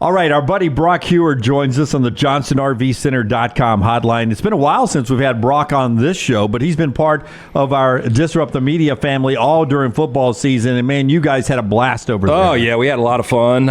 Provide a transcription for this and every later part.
All right, our buddy Brock Huard joins us on the JohnsonRVCenter.com hotline. It's been a while since we've had Brock on this show, but he's been part of our Disrupt the Media family all during football season. And, man, you guys had a blast over there. Oh, yeah, we had a lot of fun.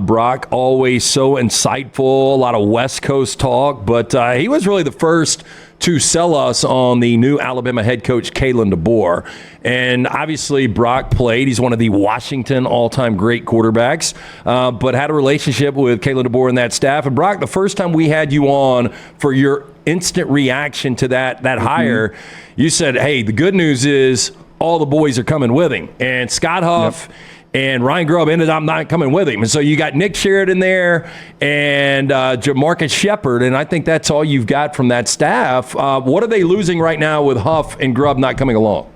Brock, always so insightful, a lot of West Coast talk, but he was really the first to sell us on the new Alabama head coach, Kalen DeBoer. And obviously, Brock played. He's one of the Washington all-time great quarterbacks, but had a relationship with Kalen DeBoer and that staff. And, Brock, the first time we had you on for your instant reaction to that hire, you said, hey, the good news is all the boys are coming with him. And Scott Huff and Ryan Grubb ended up not coming with him. And so you got Nick Sheridan there and Jamarcus Shepard, and I think that's all you've got from that staff. What are they losing right now with Huff and Grubb not coming along?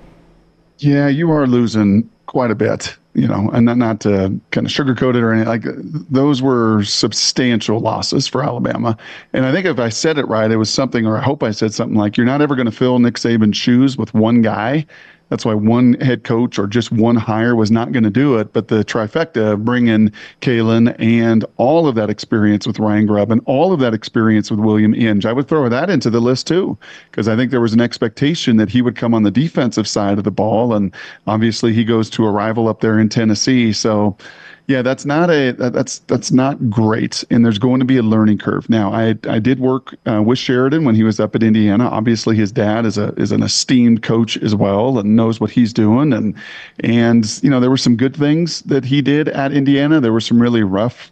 Yeah, you are losing quite a bit, and not to kind of sugarcoat it or anything. Like, those were substantial losses for Alabama. And I think if I said it right, it was something, or I hope I said something like, you're not ever going to fill Nick Saban's shoes with one guy. That's why one head coach or just one hire was not going to do it. But the trifecta of bringing Kalen and all of that experience with Ryan Grubb and all of that experience with William Inge, I would throw that into the list too, because I think there was an expectation that he would come on the defensive side of the ball. And obviously he goes to a rival up there in Tennessee. So yeah, that's not great, and there's going to be a learning curve. Now, I did work with Sheridan when he was up at Indiana. Obviously, his dad is an esteemed coach as well and knows what he's doing. And there were some good things that he did at Indiana. There were some really rough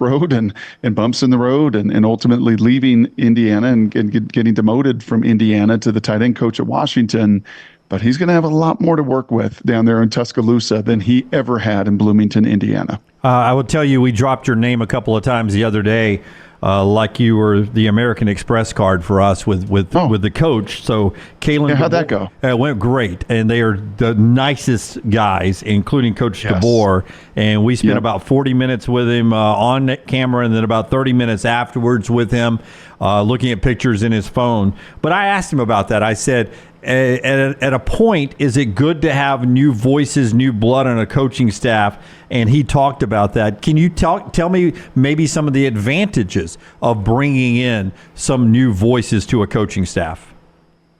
road and bumps in the road, and ultimately leaving Indiana and getting demoted from Indiana to the tight end coach at Washington. But he's going to have a lot more to work with down there in Tuscaloosa than he ever had in Bloomington, Indiana. I will tell you, we dropped your name a couple of times the other day, like you were the American Express card for us with the coach. So Kalen, how'd that go? It went great, and they are the nicest guys, including Coach DeBoer. And we spent about 40 minutes with him on camera, and then about 30 minutes afterwards with him, looking at pictures in his phone. But I asked him about that. I said, at a point, is it good to have new voices, new blood on a coaching staff? And he talked about that. Can you tell me maybe some of the advantages of bringing in some new voices to a coaching staff?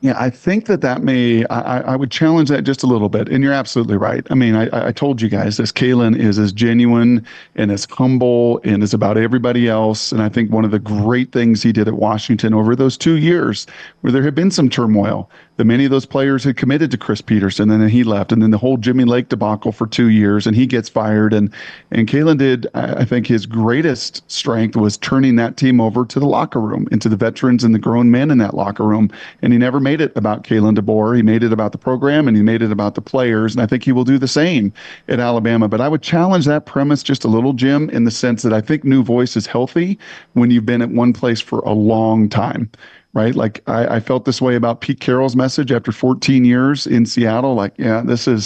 Yeah, I think that may, I would challenge that just a little bit. And you're absolutely right. I mean, I told you guys this. Kalen is as genuine and as humble and is about everybody else. And I think one of the great things he did at Washington over those 2 years where there had been some turmoil, that many of those players had committed to Chris Peterson, and then he left, and then the whole Jimmy Lake debacle for 2 years, and he gets fired. And Kalen did, I think his greatest strength was turning that team over to the locker room, and to the veterans and the grown men in that locker room. And he never made it about Kalen DeBoer. He made it about the program, and he made it about the players. And I think he will do the same at Alabama. But I would challenge that premise just a little, Jim, in the sense that I think new voice is healthy when you've been at one place for a long time. Right? Like I felt this way about Pete Carroll's message after 14 years in Seattle. Like, yeah, it's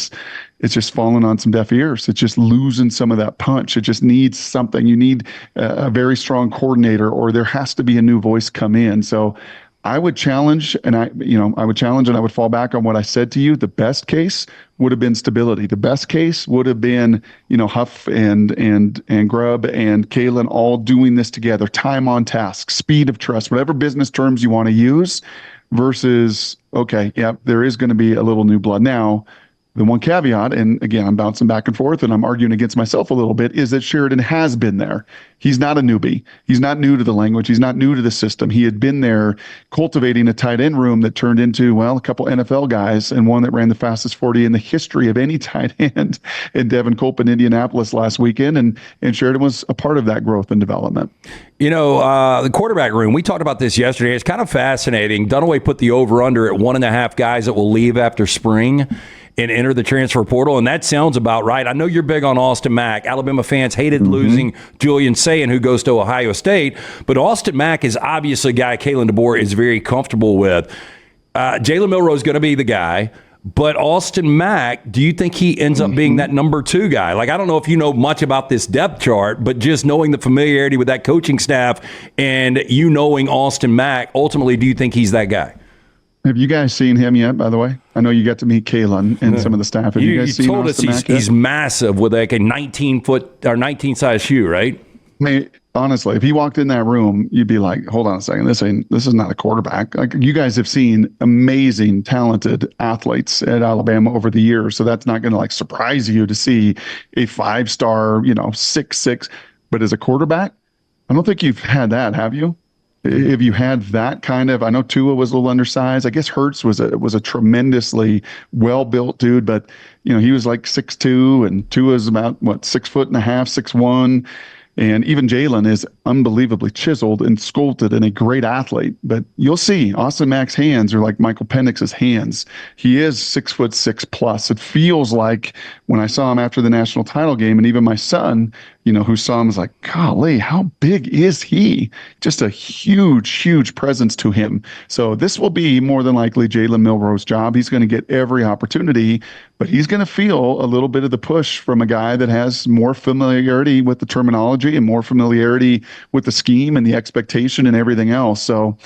just falling on some deaf ears. It's just losing some of that punch. It just needs something. You need a very strong coordinator, or there has to be a new voice come in. So I would challenge, and I would fall back on what I said to you. The best case would have been stability. The best case would have been, Huff and Grubb and Kalen all doing this together, time on task, speed of trust, whatever business terms you want to use, versus, okay, yeah, there is going to be a little new blood. Now, the one caveat, and again, I'm bouncing back and forth and I'm arguing against myself a little bit, is that Sheridan has been there. He's not a newbie. He's not new to the language. He's not new to the system. He had been there cultivating a tight end room that turned into, a couple NFL guys, and one that ran the fastest 40 in the history of any tight end in Devin Culp in Indianapolis last weekend. And Sheridan was a part of that growth and development. The quarterback room, we talked about this yesterday. It's kind of fascinating. Dunaway put the over-under at 1.5 guys that will leave after spring and enter the transfer portal, and that sounds about right. I know you're big on Austin Mack. Alabama fans hated losing Julian Sayin, who goes to Ohio State, but Austin Mack is obviously a guy Kalen DeBoer is very comfortable with. Jalen Milroe is going to be the guy, but Austin Mack, do you think he ends up being that number 2 guy? Like, I don't know if you know much about this depth chart, but just knowing the familiarity with that coaching staff and you knowing Austin Mack, ultimately, do you think he's that guy? Have you guys seen him yet, by the way? I know you got to meet Kalen and some of the staff. Have you guys seen told us he's massive with like a 19 size shoe, right? I mean, honestly, if he walked in that room, you'd be like, hold on a second, this is not a quarterback. Like, you guys have seen amazing, talented athletes at Alabama over the years. So that's not going to like surprise you to see a 5-star, 6'6". But as a quarterback, I don't think you've had that, have you? If you had that kind of, I know Tua was a little undersized. I guess Hurts was a tremendously well built dude, but he was like 6'2", and Tua's about 6'1.5", 6'1". And even Jaylen is unbelievably chiseled and sculpted and a great athlete. But you'll see Austin Mack's hands are like Michael Penix's hands. He is 6'6" plus. It feels like when I saw him after the national title game, and even my son, who saw him, was like, golly, how big is he? Just a huge, huge presence to him. So this will be more than likely Jalen Milroe's job. He's going to get every opportunity, but he's going to feel a little bit of the push from a guy that has more familiarity with the terminology and more familiarity with the scheme and the expectation and everything else. So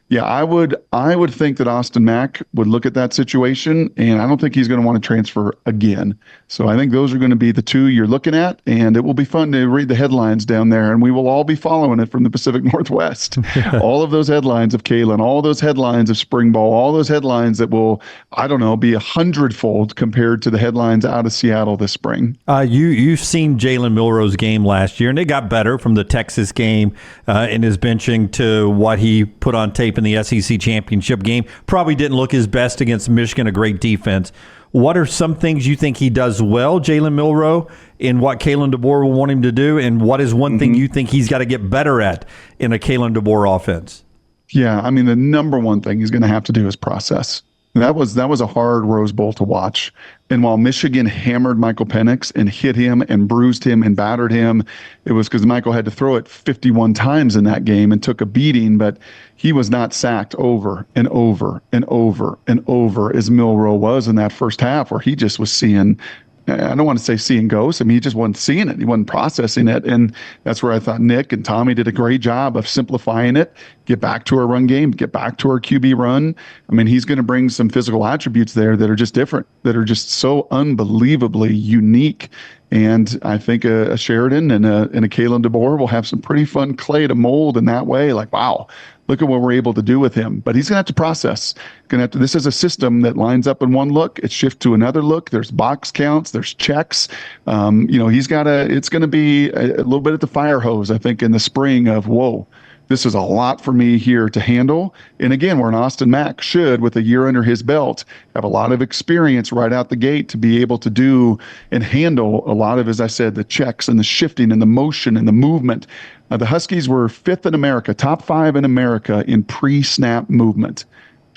yeah, I would think that Austin Mack would look at that situation, and I don't think he's going to want to transfer again. So I think those are going to be the two you're looking at, and it will be fun to read the headlines down there, and we will all be following it from the Pacific Northwest. All of those headlines of Kalen, all those headlines of spring ball, all those headlines that will, I don't know, be 100-fold compared to the headlines out of Seattle this spring. You've seen Jalen Milroe's game last year, and it got better from the Texas game in his benching to what he put on tape in the SEC championship game. Probably didn't look his best against Michigan, a great defense. What are some things you think he does well, Jalen Milroe, in what Kalen DeBoer will want him to do? And what is one thing you think he's got to get better at in a Kalen DeBoer offense? Yeah, I mean, the number one thing he's going to have to do is process. That was a hard Rose Bowl to watch. And while Michigan hammered Michael Penix and hit him and bruised him and battered him, it was because Michael had to throw it 51 times in that game and took a beating, but he was not sacked over and over and over and over as Milroe was in that first half, where he just was seeing, I don't want to say seeing ghosts. I mean, he just wasn't seeing it. He wasn't processing it. And that's where I thought Nick and Tommy did a great job of simplifying it, get back to our run game, get back to our QB run. I mean, he's going to bring some physical attributes there that are just different, that are just so unbelievably unique. And I think a Sheridan and a Kalen DeBoer will have some pretty fun clay to mold in that way. Like, wow, look at what we're able to do with him. But he's going to have to process. This is a system that lines up in one look. It shifts to another look. There's box counts. There's checks. It's going to be a little bit at the fire hose, I think, in the spring of, whoa, this is a lot for me here to handle. And again, where an Austin Mack should, with a year under his belt, have a lot of experience right out the gate to be able to do and handle a lot of, as I said, the checks and the shifting and the motion and the movement. The Huskies were 5th in America, top 5 in America in pre-snap movement,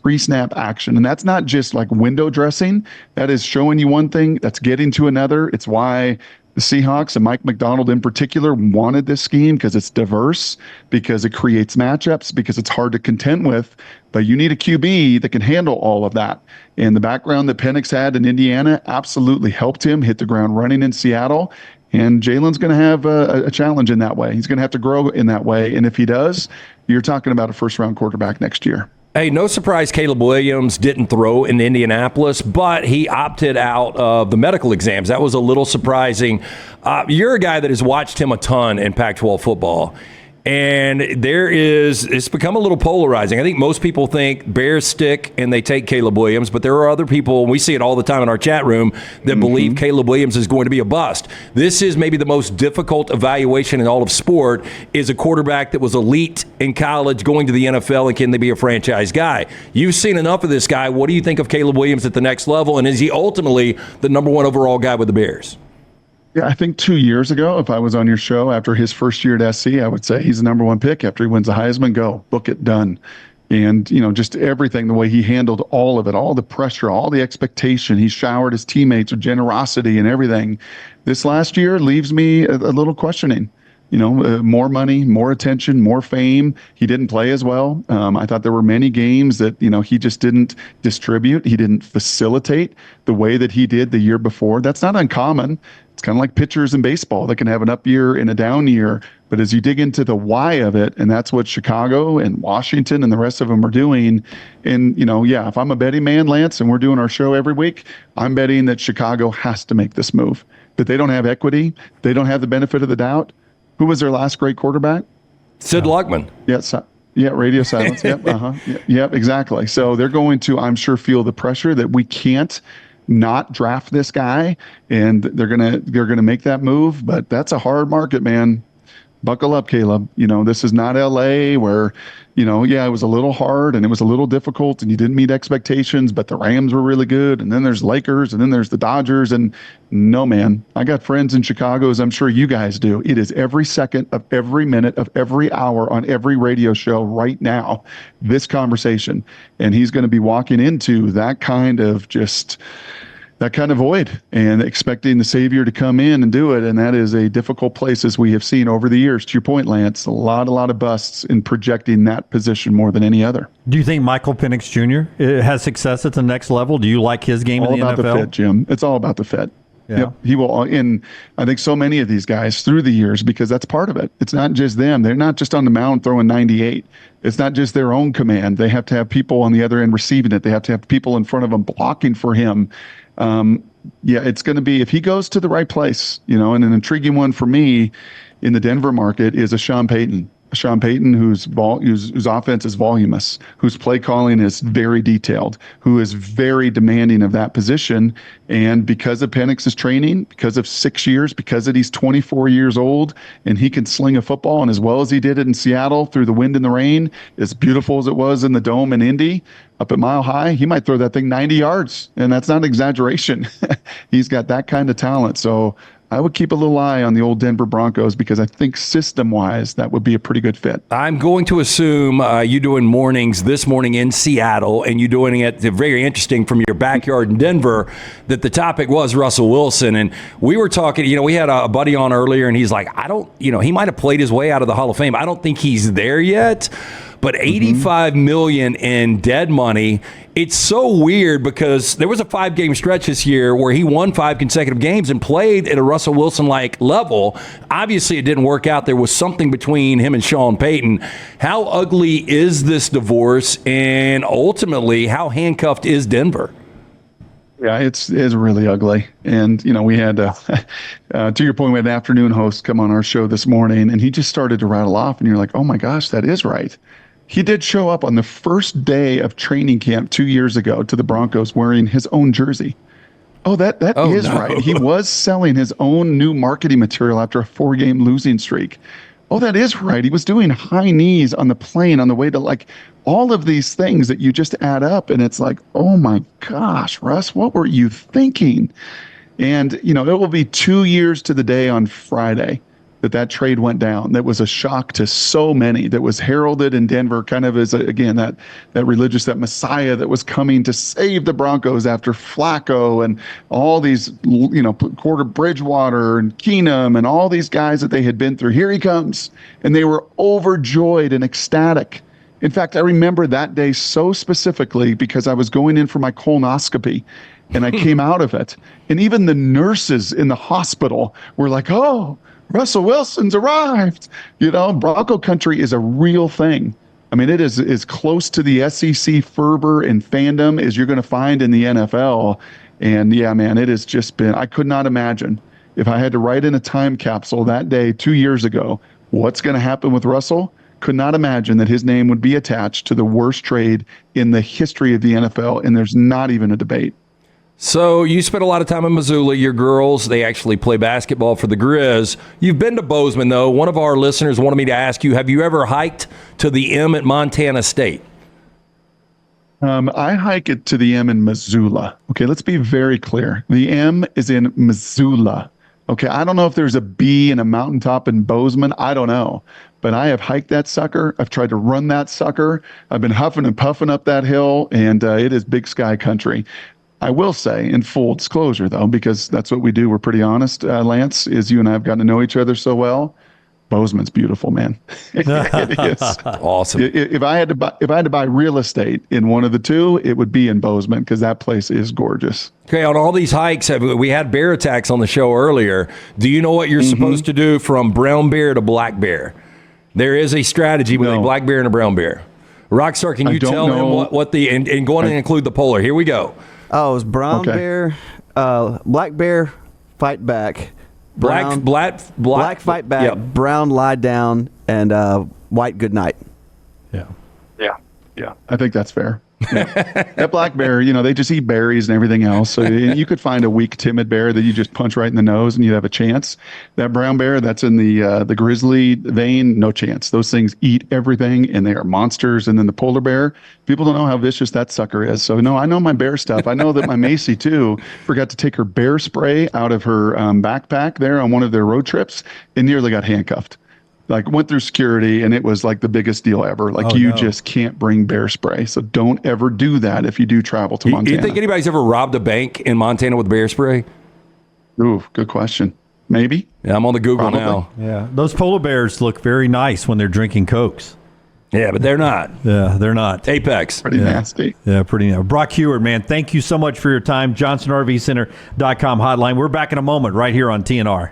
pre-snap action. And that's not just like window dressing. That is showing you one thing, that's getting to another. It's why the Seahawks and Mike McDonald in particular wanted this scheme, because it's diverse, because it creates matchups, because it's hard to contend with. But you need a QB that can handle all of that. And the background that Penix had in Indiana absolutely helped him hit the ground running in Seattle. And Jalen's going to have a challenge in that way. He's going to have to grow in that way. And if he does, you're talking about a first-round quarterback next year. Hey, no surprise Caleb Williams didn't throw in Indianapolis, but he opted out of the medical exams. That was a little surprising. You're a guy that has watched him a ton in Pac-12 football. And it's become a little polarizing. I think most people think Bears stick and they take Caleb Williams, but there are other people, and we see it all the time in our chat room, that believe Caleb Williams is going to be a bust. This is maybe the most difficult evaluation in all of sport, is a quarterback that was elite in college going to the NFL, and can they be a franchise guy? You've seen enough of this guy. What do you think of Caleb Williams at the next level, and is he ultimately the number one overall guy with the Bears? Yeah, I think 2 years ago, if I was on your show after his first year at SC, I would say he's the number one pick. After he wins the Heisman, go, book it, done. And, just everything, the way he handled all of it, all the pressure, all the expectation. He showered his teammates with generosity and everything. This last year leaves me a little questioning. More money, more attention, more fame. He didn't play as well. I thought there were many games that, he just didn't distribute. He didn't facilitate the way that he did the year before. That's not uncommon. It's kind of like pitchers in baseball that can have an up year and a down year. But as you dig into the why of it, and that's what Chicago and Washington and the rest of them are doing. And, if I'm a betting man, Lance, and we're doing our show every week, I'm betting that Chicago has to make this move, that they don't have equity. They don't have the benefit of the doubt. Who was their last great quarterback? Sid Luckman. Yes. Yeah, radio silence. Yep. Yep, exactly. So they're going to, I'm sure, feel the pressure that we can't not draft this guy, and they're gonna make that move. But that's a hard market, man. Buckle up, Caleb. This is not LA where, it was a little hard and it was a little difficult and you didn't meet expectations, but the Rams were really good. And then there's Lakers and then there's the Dodgers. And no, man, I got friends in Chicago, as I'm sure you guys do. It is every second of every minute of every hour on every radio show right now, this conversation. And he's going to be walking into that kind of void and expecting the savior to come in and do it. And that is a difficult place, as we have seen over the years. To your point, Lance, a lot of busts in projecting that position more than any other. Do you think Michael Penix Jr. has success at the next level? Do you like his game in the NFL? All about the fit, Jim. It's all about the fit. Yeah. Yep. He will. And I think so many of these guys through the years, because that's part of it. It's not just them. They're not just on the mound throwing 98. It's not just their own command. They have to have people on the other end receiving it. They have to have people in front of them blocking for him. It's going to be, if he goes to the right place, and an intriguing one for me in the Denver market is a Sean Payton. Whose offense is voluminous, whose play calling is very detailed, who is very demanding of that position. And because of Penix's training, because of 6 years, because that he's 24 years old and he can sling a football, and as well as he did it in Seattle through the wind and the rain, as beautiful as it was in the Dome in Indy, up at Mile High, he might throw that thing 90 yards. And that's not an exaggeration. He's got that kind of talent. So I would keep a little eye on the old Denver Broncos, because I think system-wise that would be a pretty good fit. I'm going to assume you doing mornings this morning in Seattle, and you doing it very interesting from your backyard in Denver, that the topic was Russell Wilson. And we were talking, we had a buddy on earlier, and he's like, he might have played his way out of the Hall of Fame. I don't think he's there yet. But $85 million in dead money, it's so weird, because there was a 5-game stretch this year where he won 5 consecutive games and played at a Russell Wilson-like level. Obviously, it didn't work out. There was something between him and Sean Payton. How ugly is this divorce, and ultimately, how handcuffed is Denver? Yeah, it's really ugly. And, we had, to your point, we had an afternoon host come on our show this morning, and he just started to rattle off, and you're like, oh my gosh, that is right. He did show up on the first day of training camp 2 years ago to the Broncos wearing his own jersey. Oh, that is right. He was selling his own new marketing material after a 4-game losing streak. Oh, that is right. He was doing high knees on the plane on the way to, all of these things that you just add up. And it's like, oh my gosh, Russ, what were you thinking? And, it will be 2 years to the day on Friday that trade went down. That was a shock to so many. That was heralded in Denver kind of as, that religious, that Messiah that was coming to save the Broncos after Flacco and all these, Porter Bridgewater and Keenum and all these guys that they had been through. Here he comes. And they were overjoyed and ecstatic. In fact, I remember that day so specifically because I was going in for my colonoscopy and I came out of it. And even the nurses in the hospital were like, oh, Russell Wilson's arrived. Bronco country is a real thing. I mean, it is as close to the SEC fervor and fandom as you're going to find in the NFL. And yeah, man, it has just been, I could not imagine if I had to write in a time capsule that day 2 years ago, what's going to happen with Russell? Could not imagine that his name would be attached to the worst trade in the history of the NFL. And there's not even a debate. So you spent a lot of time in Missoula. Your girls, they actually play basketball for the Grizz. You've been to Bozeman, though. One of our listeners wanted me to ask you, have you ever hiked to the M at Montana State? I hike it to the M in Missoula. Okay, let's be very clear. The M is in Missoula. Okay, I don't know if there's a B in a mountaintop in Bozeman. I don't know. But I have hiked that sucker. I've tried to run that sucker. I've been huffing and puffing up that hill, and it is big sky country. I will say, in full disclosure, though, because that's what we do, we're pretty honest, Lance, is you and I have gotten to know each other so well. Bozeman's beautiful, man. It is awesome. If I had to buy real estate in one of the two, it would be in Bozeman, because that place is gorgeous. Okay, on all these hikes, we had bear attacks on the show earlier. Do you know what you're supposed to do from brown bear to black bear? There is a strategy with a black bear and a brown bear. Rockstar, can you tell him what the and go on and include the polar? Here we go. Oh, it was brown bear, black bear, fight back. brown, black fight back, Yep. brown lie down, and white good night. Yeah. Yeah, I think that's fair. Yeah. That black bear, they just eat berries and everything else. So you could find a weak, timid bear that you just punch right in the nose and you'd have a chance. That brown bear that's in the grizzly vein, no chance. Those things eat everything and they are monsters. And then the polar bear, people don't know how vicious that sucker is. So no, I know my bear stuff. I know that my Macy too forgot to take her bear spray out of her backpack there on one of their road trips and nearly got handcuffed. Like went through security and it was like the biggest deal ever. Like just can't bring bear spray. So don't ever do that if you do travel to Montana. You think anybody's ever robbed a bank in Montana with bear spray? Ooh, good question. Maybe. Yeah, I'm on the Google Probably. now. Yeah. Those polar bears look very nice when they're drinking Cokes. Yeah, but they're not. Yeah, they're not. Apex. Pretty nasty. Yeah, pretty nice. Brock Huard, man, thank you so much for your time. JohnsonRVCenter.com hotline. We're back in a moment right here on TNR.